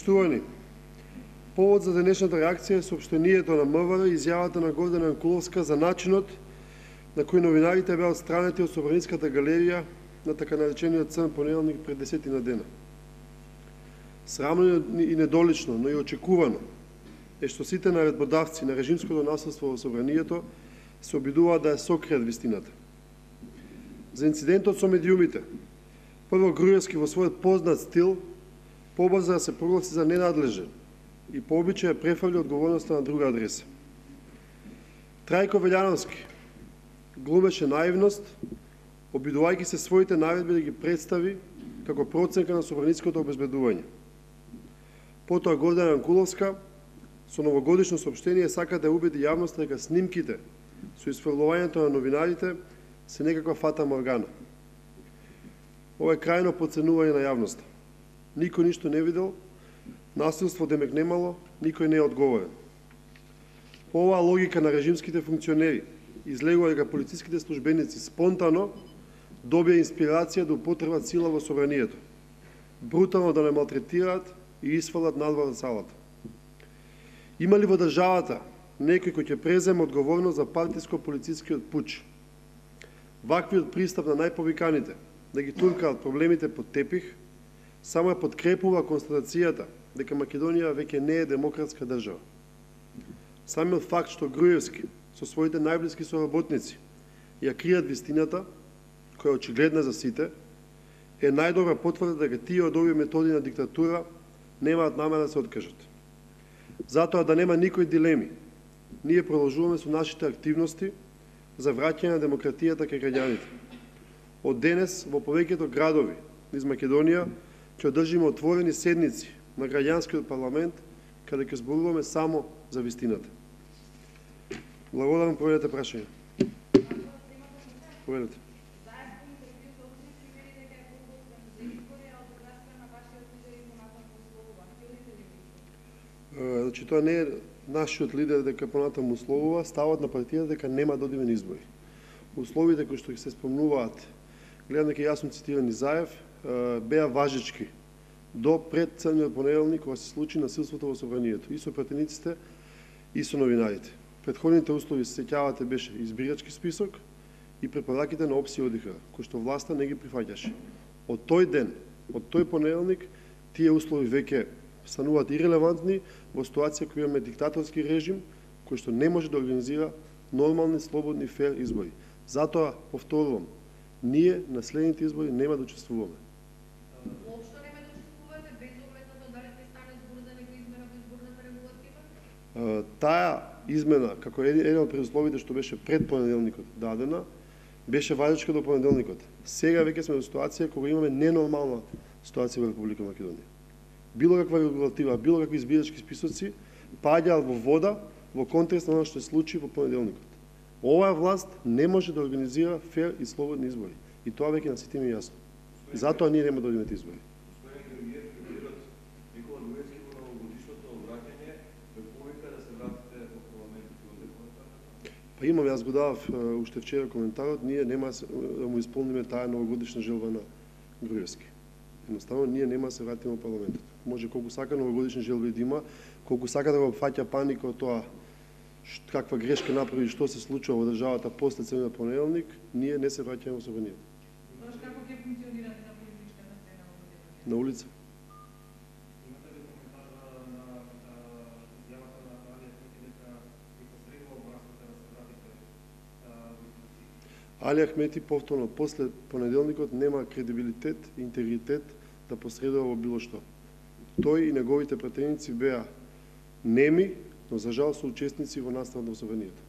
Почитувани, повод за денешната реакција е соопштението на МВР и изјавата на Гордана Јанкуловска за начинот на кој новинарите беа отстранети од Собраницката галерија на така наречениот црн понеделник пред 10 на дена. Срамно и недолично, но и очекувано е што сите наредбодавци на режимското насилство во Собранието се обидуваат да ја сокријат вистината. За инцидентот со медиумите, прво Груевски во својот познат стил побрза да се прогласи за ненадлежен и по обичај префрли одговорноста на друга адреса. Трајко Велјановски глумеше наивност, обидувајќи се своите наредби да ги представи како проценка на собраницкото обезбедување. Потоа Гордана Јанкуловска со новогодишно соопштение сака да убеди јавноста дека снимките со исфрлувањето на новинарите се некаква фата моргана. Ова е крајно подценување на јавноста. Никој ништо не видел, насилство демек немало, никој не е одговорен. По оваа логика на режимските функционери излегува дека полициските службеници спонтано добија инспирација да употребат сила во собранието, брутално да не малтретираат и исфрлат надвор од салата. Има ли во државата некој кој ќе преземе одговорност за партиско-полицискиот пуч? Ваквиот пристап на најповиканите да ги туркаат проблемите под тепих само ја подкрепува констатацијата дека Македонија веќе не е демократска држава. Самиот факт што Груевски со своите најблиски соработници ја кријат вистината, која е очигледна за сите, е најдобра потврда дека тие од овие методи на диктатура немаат намера да се откажат. Затоа да нема никој дилеми, ние продолжуваме со нашите активности за враќање на демократијата кај граѓаните. Од денес во повеќето градови низ Македонија ќе одржиме отворени седници на граѓанскиот парламент, каде ќе зборуваме само за вистината. Благодарам, поведете прашање. Поведете. Значи, тоа не е нашиот лидер дека понатаму условува, ставот на партијата дека нема да одиме на избори. Условите кои што се спомнуваат, гледам дека јас сум цитиран Изаев, беа важечки до пред црниот понеделник кога се случи насилството во собранието и со пратениците и со новинарите. Претходните услови, се сеќавате, беше избирачки список и препораките на ОПСИ одиха, кои што власта не ги прифаќаше. Од тој ден, од тој понеделник, тие услови веќе стануваат ирелевантни во ситуација која имаме диктаторски режим кој што не може да организира нормални, слободни, фер избори. Затоа, повторувам, ние на следните избори нема да учествуваме. Воопшто нема да учествувате без оглед на тоа дали ќе стане збор за некоја измена во изборната регулатива? Таа измена, како еден од предусловите што беше пред понеделникот дадена, беше важечка до понеделникот. Сега веќе сме во ситуација кога имаме ненормална ситуација во Република Македонија. Било каква регулатива, било какви избирачки списоци паѓаат во вода во контекст на оно што се случи во понеделникот. Оваа власт не може да организира фер и слободни избори. И тоа веќе на сите ми е јасно. Затоа ние нема да одиме на избори. Па имам, јас го давав уште вчера коментарот, ние нема да му исполниме таа новогодишна желба на Груевски. Едноставно, ние нема да се вратиме во парламентот. Може колку сака новогодишни желби да има, колку сака да го фаќа паника од тоа каква грешка направи, што се случува во државата после црниот понеделник, ние не се враќаме во собранието. Како ќе функционирате на политичката сцена во Македонија? На улица. Имате ли коментар на изјавата на Алија Ахмети дека ви посредува образците да се вратите во институциите? Алија Ахмети повторно после понеделникот нема кредибилитет, интегритет да посредува во било што. Тој и неговите пратеници беа неми, но за жал се учесници во наставот на собранието.